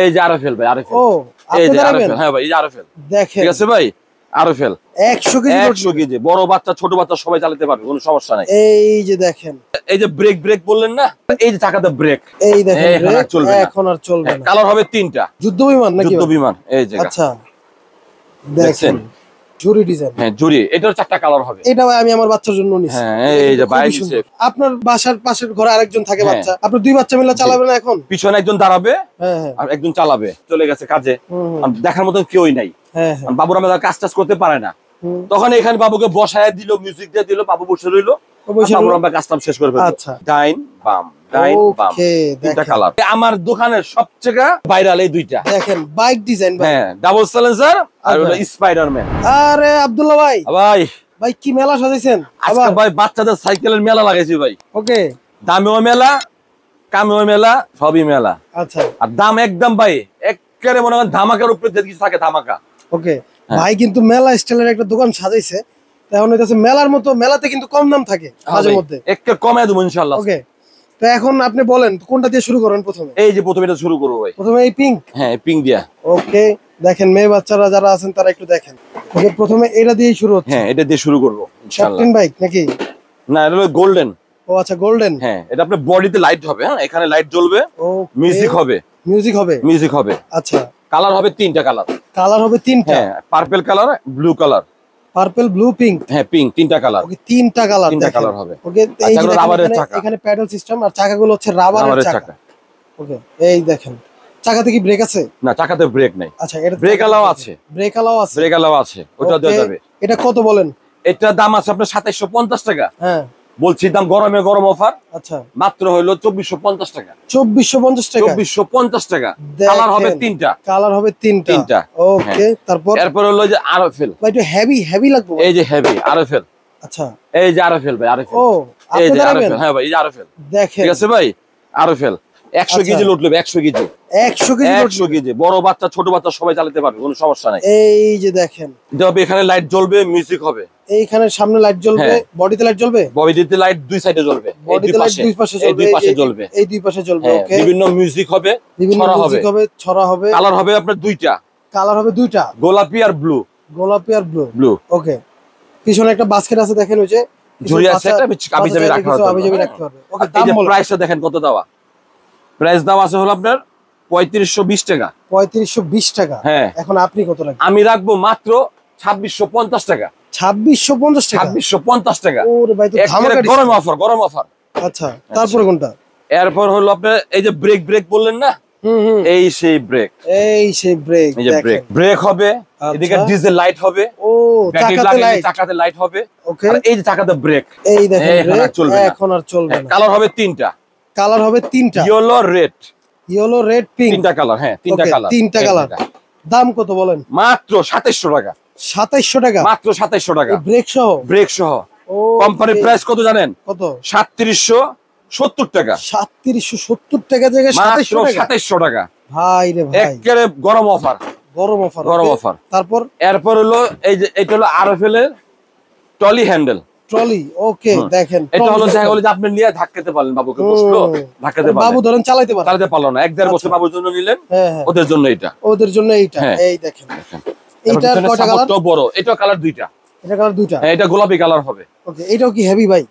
এই যে আরএফএল ভাই, আরএফএল। ও এই আপনি যে দাঁড়াবেন? আরএফএল, হ্যাঁ ভাই, এই যে আরএফএল। দেখেন ঠিক আছে ভাই, আরএফএল 100 কেজি 100 কেজি, বড় বাচ্চা ছোট বাচ্চা সবাই চালাতে পারবে, কোনো সমস্যা নাই। এই যে দেখেন, এই যে ব্রেক ব্রেক বললেন না, এই যে চাকাতে ব্রেক, এই দেখেন এখন আর চলবে না। এখন আর চলবে না। কালার হবে 3টা, যুদ্ধ বিমান নাকি? যুদ্ধ বিমান। এই যে আচ্ছা দেখছেন, দেখেন জুরি ডিজাইন। হ্যাঁ জুরি, এটার 4টা কালার হবে। এটা ভাই আমি আমার বাচ্চার জন্য নিছি। হ্যাঁ এই যে বাইক নিচে। আপনার বাসার পাশের ঘরে আরেকজন থাকে হ্যাঁ। বাচ্চা, আপনি দুই বাচ্চা মিলে চালাবেন না এখন? পিছনে একজন দাঁড়াবে হ্যাঁ হ্যাঁ আর একজন চালাবে, চলে গেছে কাজে, আর দেখার মতো কেউই নাই। হ্যাঁ হ্যাঁ বাবুর আমাদের কাজ টাজ করতে পারে না, তখন এখানে বাবুকে বসায় দিল, মিউজিক দিয়ে দিল, বাবু বসে রইলো, বাবুর আমরা কাজ টাম শেষ করে ফেলবো। আচ্ছা ডাইন বাম, ডাইন বাম, ওকে 3টা দেখেন কালার। আমার দোকানের সবচেয়ে ভাইরাল এই 2টা। দেখেন বাইক ডিজাইন ভাই। হ্যাঁ, ডাবল সাইলেন্সার আর হলো স্পাইডারম্যান। আরে আব্দুল্লাহ ভাই, ভাই ভাই কি মেলা সাজাইছেন আজকে আবার? ভাই বাচ্চাদের সাইকেলের মেলা লাগাইছি ভাই। ওকে দামেও মেলা, কামেও মেলা, সবই মেলা। আচ্ছা আর দাম একদম ভাই একেবারে মনে হয় ধামাকার উপরে যে কিছু থাকে ধামাকা। ওকে ভাই কিন্তু মেলা স্টাইলের একটা দোকান সাজাইছে, এখন হইতাছে মেলার মতো, মেলাতে কিন্তু কম দাম থাকে মাঝে মধ্যে, একটু কমায় দেবো ইনশাআল্লাহ। ওকে তো এখন আপনি বলেন কোনটা দিয়ে শুরু করেন প্রথমে? এই যে প্রথমে এটা শুরু করবো ভাই। প্রথমে এই পিঙ্ক। হ্যাঁ পিঙ্ক দিয়া। ওকে দেখেন মেয়ে বাচ্চারা যারা আছেন তারা একটু দেখেন। ওকে প্রথমে এটা দিয়েই শুরু হচ্ছে। হ্যাঁ এটা দিয়ে শুরু করবো ইনশাআল্লাহ। ক্যাপ্টেন বাইক নাকি? না এটা হলো গোল্ডেন। ও আচ্ছা গোল্ডেন। হ্যাঁ এটা আপনার বডিতে লাইট হবে, হ্যাঁ এখানে লাইট জ্বলবে, মিউজিক হবে, মিউজিক হবে, মিউজিক হবে। আচ্ছা কালার হবে 3টা কালার। কালার হবে 3টা? হ্যাঁ purple colour, blue colour. Purple blue pink. হ্যাঁ পিঙ্ক 3টা কালার। ওকে 3টা কালার, 3টা কালার হবে। ওকে এই যে রাবারের চাকা, এখানে প্যাডেল সিস্টেম আর চাকাগুলো হচ্ছে রাবারের চাকা। ওকে এই দেখেন চাকাতে কি ব্রেক আছে? না চাকাতে ব্রেক নাই। আচ্ছা এটা ব্রেক অ্যালাও আছে, ব্রেক অ্যালাও আছে, ব্রেক অ্যালাও আছে, ওটা দেওয়া যাবে। এটা কত বলেন? এটার দাম আছে আপনার 2750 টাকা। হ্যাঁ বলছি দাম গরমে গরম অফার, আচ্ছা মাত্র হইলো 2450 টাকা। 2450 টাকা? 2450 টাকা। কালার হবে 3টা। কালার হবে 3টা। ওকে তারপর এরপর হলো যে আরএফএল। ভাই একটু হেভি হেভি লাগবে। এই যে হেভি আরএফএল। আচ্ছা এই যে আরএফএল ভাই, আরএফএল। ও এই আপনি যে দাঁড়াবেন? আরএফএল, হ্যাঁ ভাই এই যে আরএফএল। দেখেন ঠিক আছে ভাই, আরএফএল 100 কেজি লোড নেবে, 100 কেজি। 100 কেজি 100 কেজি, বড় বাচ্চা ছোট বাচ্চা সবাই চালাতে পারবে, কোনো সমস্যা নাই। এই যে দেখেন তবে এখানে লাইট জ্বলবে, মিউজিক হবে। এইখানে সামনে লাইট জ্বলবে, বডিতে লাইট জ্বলবে, বডিতে লাইট দুই সাইডে জ্বলবে, বডিতে লাইট দুই পাশে জ্বলবে, এই দুই পাশে জ্বলবে, এই দুই পাশে জ্বলবে। ওকে বিভিন্ন মিউজিক হবে, বিভিন্ন ছড়া হবে, মিউজিক হবে, ছড়া হবে। কালার হবে আপনার 2টা। কালার হবে 2টা, গোলাপি আর ব্লু। গোলাপি আর ব্লু। ব্লু। ওকে পিছনে একটা বাস্কেট আছে দেখেন, ওই যে ঝুড়ি আছে, একটা আবিজাবি রাখা হবে, আবিজাবি রাখতে পারবে। ওকে এই দাম যে বলো। প্রাইসটা দেখেন কত দেওয়া। প্রাইস দাম আছে হলো আপনার 3520 টাকা। 3520 টাকা। হ্যাঁ এখন আপনি কত রাখবেন? আমি রাখবো মাত্র 2650 টাকা। 2650 টাকা? 2650 টাকা। ওরে ভাই তো ধামাকা ডিসকাউন্ট। গরম অফার, গরম অফার। আচ্ছা তারপরে কোনটা? এরপর হলো আপনার এই যে ব্রেক ব্রেক বললেন না, এই সেই ব্রেক, এই সেই ব্রেক। এই যে ব্রেক, ব্রেক হবে, এদিকে ডিজেল লাইট হবে, ও চাকাতে লাইট, চাকাতে লাইট হবে। ওকে আর এই যে চাকাতে ব্রেক, এই দেখেন ব্রেক চলবে না, এখন আর চলবে না। কালার হবে 3টা। কালার হবে 3টা, yellow red, yellow red pink. 3টা কালার। হ্যাঁ 3টা কালার, 3টা কালার। দাম কত বলেন? মাত্র 2700 টাকা। 2700 টাকা? মাত্র 2700 টাকা, ব্রেক সহ? ব্রেক সহ। কোম্পানির প্রাইস কত জানেন? কত? 3770 টাকা। 3770 টাকা থেকে 2700 টাকা। ভাই রে ভাই একেবারে গরম অফার, গরম অফার, গরম অফার। তারপর এরপর হলো এই যে এটা হলো আরএফএল এর ট্রলি হ্যান্ডেল ট্রলি। ওকে দেখেন এটা হলো যে আপনি নিয়ে ধাক্কাতে পারলেন, বাবুকে বসলো ধাক্কাতে পারলেন, বাবু ধরেন চালাতে পারে, চালাতে পারলো না, 1-1.5 বছর বাবুর জন্য নিলেন, ওদের জন্য এটা, ওদের জন্য এইটা। এই দেখেন এইটার কয়টা কালার? বড়, এটা কালার 2টা। এটা কালার 2টা? হ্যাঁ এটা গোলাপি কালার হবে। ওকে এটাও কি হেভি ভাই?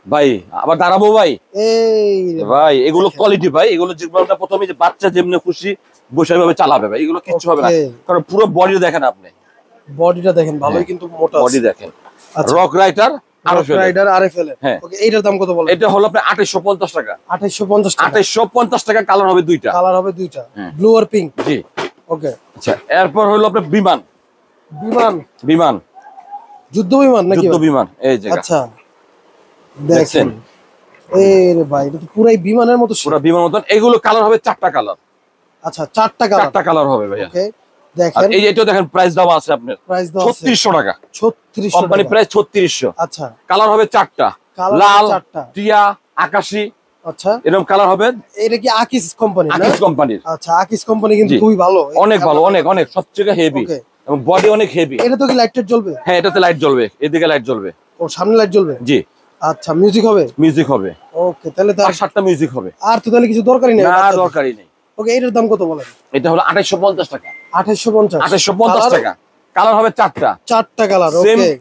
ভাই আবার দাঁড়াবো ভাই, এই ভাই এগুলো কোয়ালিটি ভাই, এগুলো যেগুলো প্রথমে যে বাচ্চা যেমনি খুশি বসে ভাবে চালাবে ভাই, এগুলো কিচ্ছু হবে না, কারণ পুরো বডি দেখেন আপনি, বডিটা দেখেন ভালোই কিন্তু মোটা বডি দেখেন। রক রাইডার রাইডার আরএফএল এর। ওকে এইটার দাম কত বলেন? এটা হলো আপনার 2850 টাকা। 2850 টাকা? 2850 টাকা। কালার হবে 2টা, কালার হবে 2টা, ব্লু আর পিঙ্ক। জি ওকে আচ্ছা এরপর হলো আপনার বিমান, বিমান, বিমান যুদ্ধ বিমান নাকি? যুদ্ধ বিমান। এই যে আচ্ছা দেখেন এর ভাই এটা তো পুরাই বিমানের মতো, পুরো বিমানের মতন। এগুলো কালার হবে 4টা কালার। আচ্ছা 4টা কালার, 4টা কালার হবে ভাই। ওকে দেখেন এই যে এটা দেখেন প্রাইস দাম আছে আপনার প্রাইস দাম 3600 টাকা। 3600 কোম্পানি প্রাইস 3600। আচ্ছা কালার হবে 4টা, লাল, টিয়া, আকাশী, আচ্ছা এরকম কালার হবে। এটা কি আকিস কোম্পানি? আকিস কোম্পানির। আচ্ছা আকিস কোম্পানি কিন্তু খুবই ভালো, অনেক ভালো, অনেক অনেক সবচেয়ে হেভি এবং বডি অনেক হেভি। এটা তো কি লাইট জ্বলবে? হ্যাঁ এটাতে লাইট জ্বলবে, এদিকে লাইট জ্বলবে। ও সামনে লাইট জ্বলবে? জি। আচ্ছা মিউজিক হবে? মিউজিক হবে। ওকে তাহলে তো 7টা মিউজিক হবে। আর তো তাহলে কিছু দরকারই নেই? না দরকারই নেই। ওকে, এটার দাম কত বলেন? এটা হলো 2850 টাকা। 2850 2850 টাকা। কালার হবে 4টা। 4টা কালার। সেম ওকে,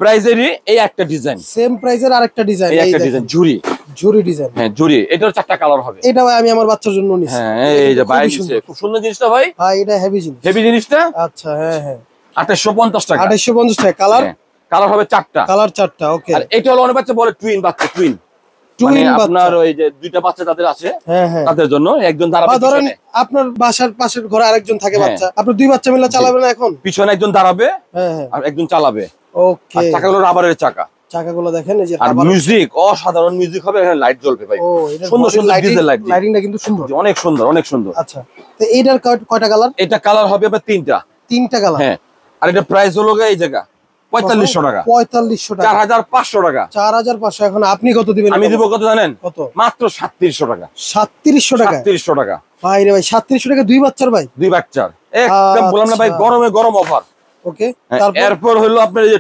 প্রাইজেরই এই একটা ডিজাইন, সেম প্রাইসের আরেকটা ডিজাইন, এই একটা ডিজাইন ঝুরি, ঝুরি ডিজাইন। হ্যাঁ ঝুরি, এটার 4টা কালার হবে। এটা ভাই আমি আমার বাচ্চার জন্য নিছি। হ্যাঁ এই যে ভাই নিচে খুব সুন্দর জিনিসটা ভাই, ভাই এটা হেভি জিনিস, হেভি জিনিসটা। আচ্ছা, হ্যাঁ হ্যাঁ, 2850 টাকা। 2850 টাকা। কালার, কালার হবে 4টা। কালার 4টা। ওকে, আর এটা হলো অনেক বাচ্চা বলে টুইন বাচ্চা, টুইন মানে টুইন বাচ্চা। আপনার ওই যে দুইটা বাচ্চা তাদের আছে, হ্যাঁ হ্যাঁ, তাদের জন্য একজন দাঁড়াবে বা ধরেন পিছনে, আপনার বাসার পাশের ঘরে আরেকজন থাকে হ্যাঁ। বাচ্চা, আপনি দুই বাচ্চা মিলে চালাবেন এখন। পিছনে একজন দাঁড়াবে হ্যাঁ হ্যাঁ, আর একজন চালাবে। ওকে। আর চাকাগুলো রাবারের চাকা, চাকাগুলো দেখেন, এই যে আর রাবার। মিউজিক অসাধারণ মিউজিক হবে, এখানে লাইট জ্বলবে ভাই, ও, এটা সুন্দর সুন্দর লাইটিং, ডিজেল লাইট, লাইটিংটা কিন্তু সুন্দর, অনেক সুন্দর অনেক সুন্দর। আচ্ছা, তো এইটার কয়টা কালার? এটা কালার হবে আবার 3টা। 3টা কালার। হ্যাঁ, আর এটা প্রাইস হলো এই জায়গা 4500 টাকা। 4500 টাকা, 4500 টাকা। 4500। এখন আপনি কত দিবেন? আমি দিব কত জানেন? কত? মাত্র 3700 টাকা। 3700 টাকা? 3700 টাকা ভাই রে ভাই, 3700 টাকা দুই বাচ্চার ভাই, দুই বাচ্চার, একদম বললাম না ভাই, আচ্ছা। গরমে গরম অফার। ওকে, তারপর এরপর হলো আপনার এই যে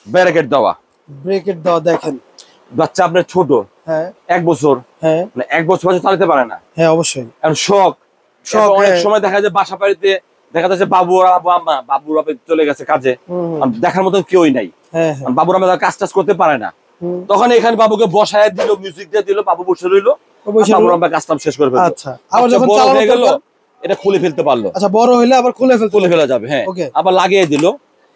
ব্যারিকেড দেওয়া, ব্রেকেট দেওয়া দেখেন, বাচ্চা আপনার ছোট, হ্যাঁ 1 বছর, হ্যাঁ মানে 1 বছর বাচ্চা চালাতে পারে না, হ্যাঁ, অবশ্যই এখন শখ শখ, অনেক হ্যাঁ। সময় দেখা যায় বাসা বাড়িতে দেখা যাচ্ছে বাবু আর আব্বু আম্মা, বাবুর বাপে চলে গেছে কাজে, হুম, আর দেখার মতন কেউই নাই, হ্যাঁ হ্যাঁ, বাবুর আম্মা কাজ টাজ করতে পারে না, হুম, তখন এখানে বাবুকে বসায় দিল, মিউজিক দিয়ে দিল, বাবু বসে রইলো, বসে বাবুর রইলো। আম্মা কাজ টাম শেষ করে ফেললো। আচ্ছা, আবার বাচ্চা যখন বড় চালানো হয়ে গেল, দরকার, এটা খুলে ফেলতে পারলো, আচ্ছা বড় হইলে আবার খুলে খুলে ফেলা যাবে, হ্যাঁ। ওকে, আবার লাগিয়ে দিল,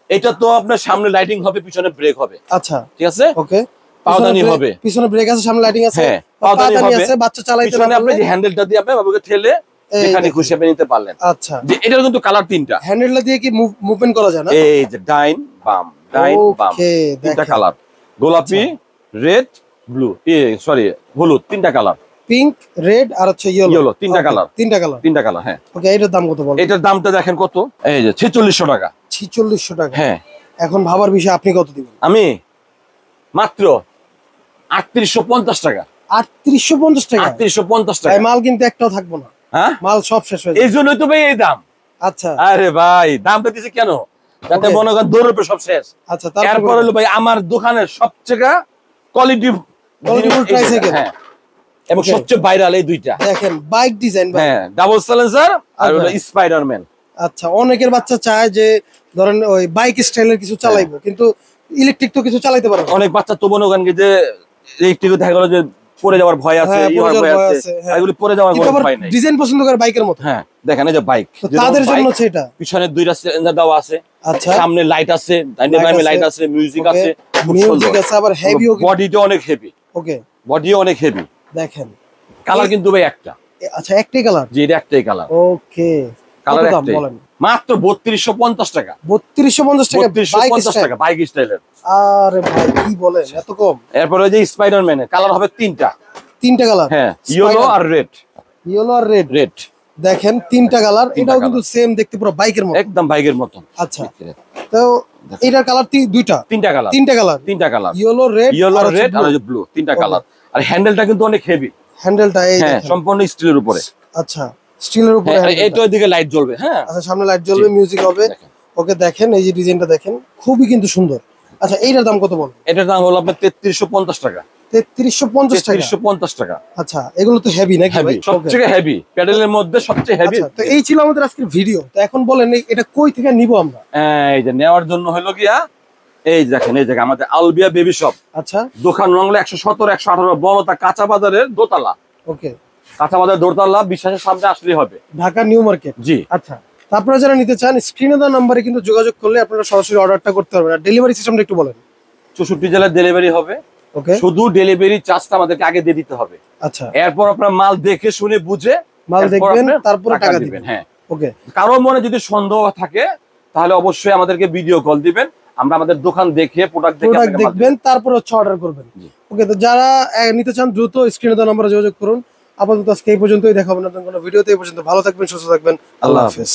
এটা তো আপনার সামনে লাইটিং হবে, পিছনে ব্রেক হবে, আচ্ছা ঠিক আছে, ওকে, পাওদানি হবে, পিছনে ব্রেক আছে, সামনে লাইটিং আছে, হ্যাঁ পাওদানি পাওদানি হবে, আছে, বাচ্চা চালাইতে না পিছনে আপনি পারলে, যে হ্যান্ডেলটা দিয়ে আপনি বাবুকে ঠেলে এই যেখানে দেখেন। খুশি আপনি নিতে পারলেন। আচ্ছা, যে এটার কিন্তু কালার 3টা, হ্যান্ডেলটা দিয়ে কি মুভমেন্ট করা যায় না? এই যে ডাইন বাম, ডাইন বাম, ওকে, 3টা দেখেন। কালার, গোলাপি, রেড, ব্লু, সরি হলুদ, 3টা কালার, পিঙ্ক, রেড আর হচ্ছে ইয়েলো, ইয়েলো, 3টা কালার, 3টা কালার, 3টা কালার, হ্যাঁ। ওকে। এটার দাম কত বলেন? এটার দামটা দেখেন কত, এই যে 4600 টাকা। 4600 টাকা। হ্যাঁ, এখন ভাবার বিষয়, আপনি কত দিবেন? আমি মাত্র 3850 টাকা। 3850 টাকা? 3850 ভাই, টাকা, মাল কিন্তু একটাও থাকবো না, হ্যাঁ। মাল সব শেষ হয়ে এই যাবে। জন্যই তো ভাই এই দাম। আচ্ছা আরে ভাই দামটা দিছে কেন, যাতে Okay. মনে করেন দৌড়বে সব শেষ। আচ্ছা, এরপর হলো ভাই আমার দোকানের সবচেয়ে কোয়ালিটি, Qualityful tricycle। হ্যাঁ, এবং Okay. সবচেয়ে ভাইরাল এই দুইটা, দেখেন বাইক ডিজাইন ভাই। হ্যাঁ, ডাবল সাইলেন্সার আর হলো আচ্ছা। স্পাইডারম্যান। আচ্ছা, অনেকের বাচ্চা চায় যে ধরেন ওই বাইক স্টাইলের কিছু চালাইবো, কিন্তু ইলেকট্রিক তো কিছু চালাইতে পারবে না। অনেক বাচ্চা তো মনে করেন কি যে ইলেকট্রিক দেখা গেল যে পড়ে যাওয়ার ভয় আছে, হ্যাঁ, ই পড়ে হওয়ার যাওয়ার ভয় ভয় আছে, আছে, হ্যাঁ। এগুলি পড়ে যাওয়ার কিন্তু কোনো আবার ভয় নাই। ডিজাইন পছন্দ করে বাইকের মতো, হ্যাঁ দেখেন এই যে বাইক, তো তাদের জন্য হচ্ছে এটা। পিছনে 2টা সিলিন্ডার দেওয়া আছে, আচ্ছা, সামনে লাইট আছে, ডাইনে Light বামে আছে। লাইট আছে, মিউজিক Okay. আছে, খুব মিউজিক সুন্দর, আছে, আবার হেভিও। বডিটা অনেক হেভি, ওকে, বডিও অনেক হেভি, দেখেন কালার কিন্তু ভাই একটা, আচ্ছা একটাই কালার। যে এটা একটাই কালার, ওকে, কালার কত দাম একটাই, বলেন? মাত্র 3250 টাকা। 3250 টাকা বাইক 3250 স্টাইল? টাকা বাইক স্টাইলের। আরে ভাই কি বলেন, এত কম? এরপর ওই যে স্পাইডারম্যানের কালার হবে 3টা, 3টা কালার, হ্যাঁ, ইয়েলো আর রেড, ইয়েলো আর রেড। রেড দেখেন 3টা কালার, 3টা এটাও colour। কিন্তু সেম দেখতে, পুরো বাইকের মতো। একদম বাইকের মতন। আচ্ছা, তো এটার কালার দুইটা, 3টা কালার, 3টা কালার, 3টা colour, yellow red, yellow red আর ব্লু, 3টা Okay. কালার। আর হ্যান্ডেলটা কিন্তু অনেক হেভি, হ্যান্ডেলটা এই হ্যাঁ, দেখেন। সম্পূর্ণ স্টিলের উপরে, আচ্ছা, স্টিলের উপরে হ্যাঁ, handle টা। এইটার দিকে লাইট জ্বলবে, হ্যাঁ। আচ্ছা, সামনে লাইট জ্বলবে, মিউজিক হবে। দেখেন। ওকে, দেখেন এই যে ডিজাইনটা দেখেন, খুবই কিন্তু সুন্দর। আচ্ছা, এইটার দাম কত বলেন? এটার দাম হলো আপনার 3350 টাকা। 3350 টাকা? 3350 টাকা, আচ্ছা, এগুলো তো হেভি নাকি হেভি, ভাই? Okay. সবচেয়ে হেভি, প্যাডেলের মধ্যে সবচেয়ে হেভি। আচ্ছা, তো এই ছিল আমাদের আজকের ভিডিও। তো এখন বলেন এটা কই থেকে নিব আমরা? এই যে নেওয়ার জন্য হলো গিয়া, এই যে দেখেন, এই জায়গা আমাদের আলবিয়া বেবি শপ, আচ্ছা, দোকান রংলা 117 118 বড়তা কাঁচা বাজারের দোতলা, ওকে, কাঁচা বাজার দোতলা, বিশ্বাসের সামনে আসলেই হবে। Dhaka new market. জি, আচ্ছা, তারপরে যারা নিতে চান স্ক্রিনে দেওয়া নাম্বারে কিন্তু যোগাযোগ করলে আপনারা সরাসরি অর্ডারটা করতে পারবেন। আর ডেলিভারি সিস্টেমটা একটু বলেন। 64 জেলার ডেলিভারি হবে, ওকে, শুধু ডেলিভারি চার্জটা আমাদেরকে আগে দিয়ে দিতে হবে। আচ্ছা, এরপর আপনার মাল দেখে শুনে বুঝে মাল এরপর দেখবেন, আপনি তারপরে টাকা দিবেন। হ্যাঁ, ওকে, কারো মনে যদি সন্দেহ থাকে তাহলে অবশ্যই আমাদেরকে ভিডিও কল দিবেন, আমরা আমাদের দোকান দেখে প্রোডাক্ট দেখে প্রোডাক্ট আপনাকে মাল দেখবেন, তারপর হচ্ছে অর্ডার করবেন। জি। ওকে, তো যারা নিতে চান দ্রুত স্ক্রিনে দেওয়া নাম্বারে যোগাযোগ করুন। আপাতত আজকে এই পর্যন্তই, দেখা হবে নতুন কোনো ভিডিওতে। এই পর্যন্ত ভালো থাকবেন, সুস্থ থাকবেন, আল্লাহ হাফেজ।